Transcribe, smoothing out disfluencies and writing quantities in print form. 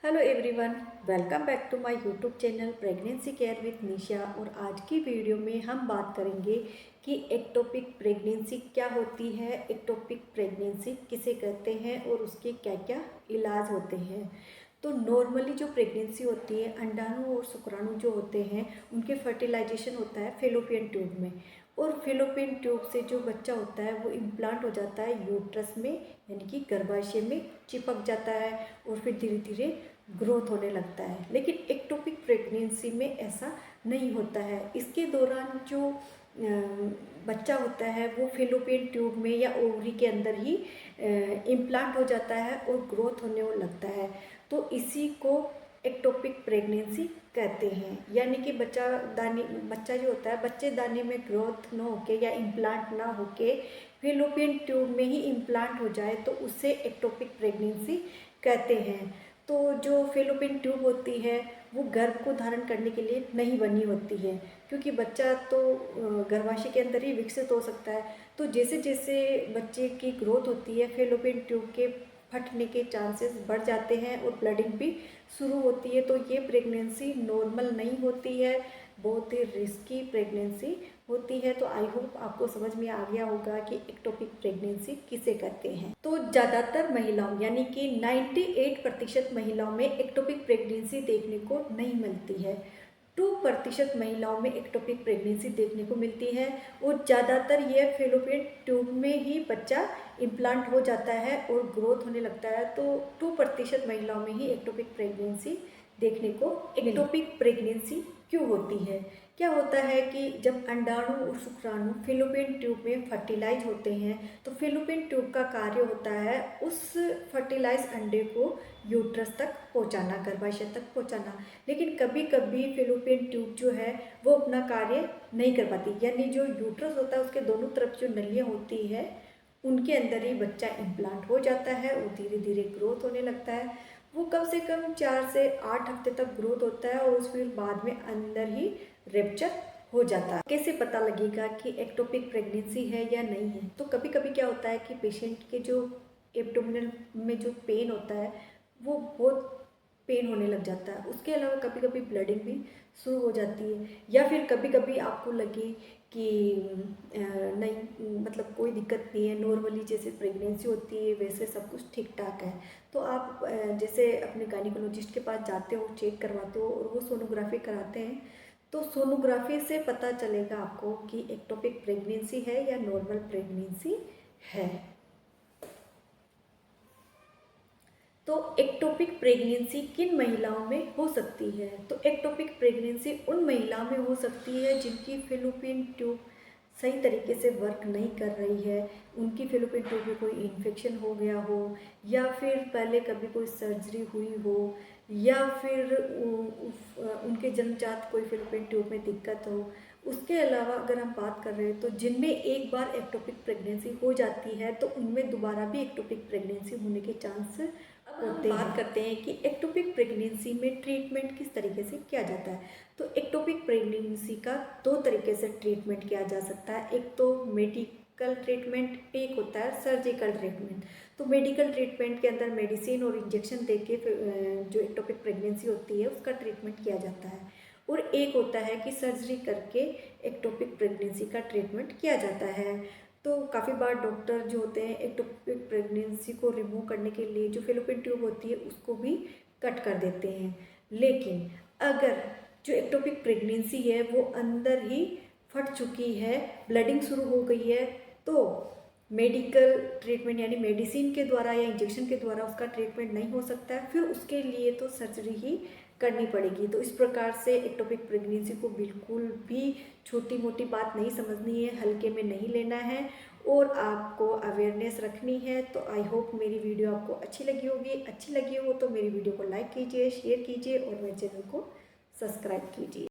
Hello everyone, welcome back to my YouTube channel pregnancy care with Nisha. और आज की video में हम बात करेंगे कि एक्टोपिक प्रेगनेंसी क्या होती है, एक्टोपिक प्रेगनेंसी किसे कहते हैं और उसके क्या क्या इलाज होते हैं। तो नॉर्मली जो प्रेगनेंसी होती है, अंडाणु और शुक्राणु जो होते हैं उनके फर्टिलाइजेशन होता है फेलोपियन ट्यूब में, और फेलोपियन ट्यूब से जो बच्चा होता है वो इम्प्लांट हो जाता है यूट्रस में, यानी कि गर्भाशय में चिपक जाता है और फिर धीरे धीरे ग्रोथ होने लगता है। लेकिन एक्टोपिक प्रेगनेंसी में ऐसा नहीं होता है। इसके दौरान जो बच्चा होता है वो फेलोपियन ट्यूब में या ओवरी के अंदर ही इम्प्लांट हो जाता है और ग्रोथ होने लगता है। तो इसी को एक्टोपिक प्रेगनेंसी कहते हैं। यानी कि बच्चा जो होता है, बच्चे दानी में ग्रोथ ना होके या इम्प्लांट ना होके फेलोपियन ट्यूब में ही इम्प्लांट हो जाए तो उसे एक्टोपिक प्रेगनेंसी कहते हैं। तो जो फेलोपियन ट्यूब होती है वो गर्भ को धारण करने के लिए नहीं बनी होती है, क्योंकि बच्चा तो गर्भाशय के अंदर ही विकसित हो सकता है। तो जैसे जैसे बच्चे की ग्रोथ होती है फेलोपियन ट्यूब के फटने के चांसेस बढ़ जाते हैं और ब्लडिंग भी शुरू होती है। तो ये प्रेगनेंसी नॉर्मल नहीं होती है, बहुत ही रिस्की प्रेगनेंसी होती है। तो आई होप आपको समझ में आ गया होगा कि एक्टोपिक प्रेगनेंसी किसे कहते हैं। तो ज़्यादातर महिलाओं यानी कि 98% महिलाओं में एक्टोपिक प्रेगनेंसी देखने को नहीं मिलती है। 2% महिलाओं में एक्टोपिक प्रेगनेंसी देखने को मिलती है और ज़्यादातर यह फेलोपियन ट्यूब में ही बच्चा इम्प्लांट हो जाता है और ग्रोथ होने लगता है। तो 2% महिलाओं में ही एक्टोपिक प्रेगनेंसी देखने को। एक्टोपिक प्रेगनेंसी क्यों होती है? क्या होता है कि जब अंडाणु और शुक्राणु फेलोपियन ट्यूब में फर्टिलाइज होते हैं तो फेलोपियन ट्यूब का कार्य होता है उस फर्टिलाइज अंडे को यूट्रस तक पहुंचाना, गर्भाशय तक पहुंचाना। लेकिन कभी कभी फेलोपियन ट्यूब जो है वो अपना कार्य नहीं कर पाती, यानी जो यूट्रस होता है उसके दोनों तरफ जो नलियाँ होती है उनके अंदर ही बच्चा इम्प्लांट हो जाता है और धीरे धीरे ग्रोथ होने लगता है। वो कम से कम 4 से 8 हफ्ते तक ग्रोथ होता है और फिर बाद में अंदर ही रेप्चर हो जाता है। कैसे पता लगेगा कि एक्टोपिक प्रेगनेंसी है या नहीं है? तो कभी कभी क्या होता है कि पेशेंट के जो एब्डोमिनल में जो पेन होता है वो बहुत पेन होने लग जाता है। उसके अलावा कभी कभी ब्लडिंग भी शुरू हो जाती है, या फिर कभी कभी आपको लगे कि नहीं, मतलब कोई दिक्कत नहीं है, नॉर्मली जैसे प्रेगनेंसी होती है वैसे सब कुछ ठीक ठाक है। तो आप जैसे अपने गायनिकोलॉजिस्ट के पास जाते हो, चेक करवाते हो और वो सोनोग्राफी कराते हैं। तो सोनोग्राफी से पता चलेगा आपको कि एक्टोपिक प्रेगनेंसी है या नॉर्मल प्रेगनेंसी है। तो एक्टोपिक प्रेगनेंसी किन महिलाओं में हो सकती है? तो एक्टोपिक प्रेगनेंसी उन महिलाओं में हो सकती है जिनकी फेलोपियन ट्यूब सही तरीके से वर्क नहीं कर रही है, उनकी फेलोपियन ट्यूब में कोई इन्फेक्शन हो गया हो, या फिर पहले कभी कोई सर्जरी हुई हो, या फिर उनके जन्मजात कोई फेलोपियन ट्यूब में दिक्कत हो। उसके अलावा अगर हम बात कर रहे हैं तो जिनमें एक बार एक्टोपिक प्रेगनेंसी हो जाती है तो उनमें दोबारा भी एक्टोपिक प्रेगनेंसी होने के चांस होते हैं। बात करते हैं कि एक्टोपिक प्रेगनेंसी में ट्रीटमेंट किस तरीके से किया जाता है। तो एक्टोपिक प्रेगनेंसी का 2 तरीके से ट्रीटमेंट किया जा सकता है। एक तो मेडिकल ट्रीटमेंट, एक होता है सर्जिकल ट्रीटमेंट। तो मेडिकल ट्रीटमेंट के अंदर मेडिसिन और इंजेक्शन देके जो एक्टोपिक प्रेगनेंसी होती है उसका ट्रीटमेंट किया जाता है। और एक होता है कि सर्जरी करके एक्टोपिक प्रेगनेंसी का ट्रीटमेंट किया जाता है। तो काफ़ी बार डॉक्टर जो होते हैं एक्टोपिक प्रेगनेंसी को रिमूव करने के लिए जो फेलोपियन ट्यूब होती है उसको भी कट कर देते हैं। लेकिन अगर जो एक्टोपिक प्रेगनेंसी है वो अंदर ही फट चुकी है, ब्लडिंग शुरू हो गई है, तो मेडिकल ट्रीटमेंट यानी मेडिसिन के द्वारा या इंजेक्शन के द्वारा उसका ट्रीटमेंट नहीं हो सकता है, फिर उसके लिए तो सर्जरी ही करनी पड़ेगी। तो इस प्रकार से एक्टोपिक प्रेगनेंसी को बिल्कुल भी छोटी मोटी बात नहीं समझनी है, हल्के में नहीं लेना है और आपको अवेयरनेस रखनी है। तो आई होप मेरी वीडियो आपको अच्छी लगी होगी। अच्छी लगी हो तो मेरी वीडियो को लाइक कीजिए, शेयर कीजिए और मेरे चैनल को सब्सक्राइब कीजिए।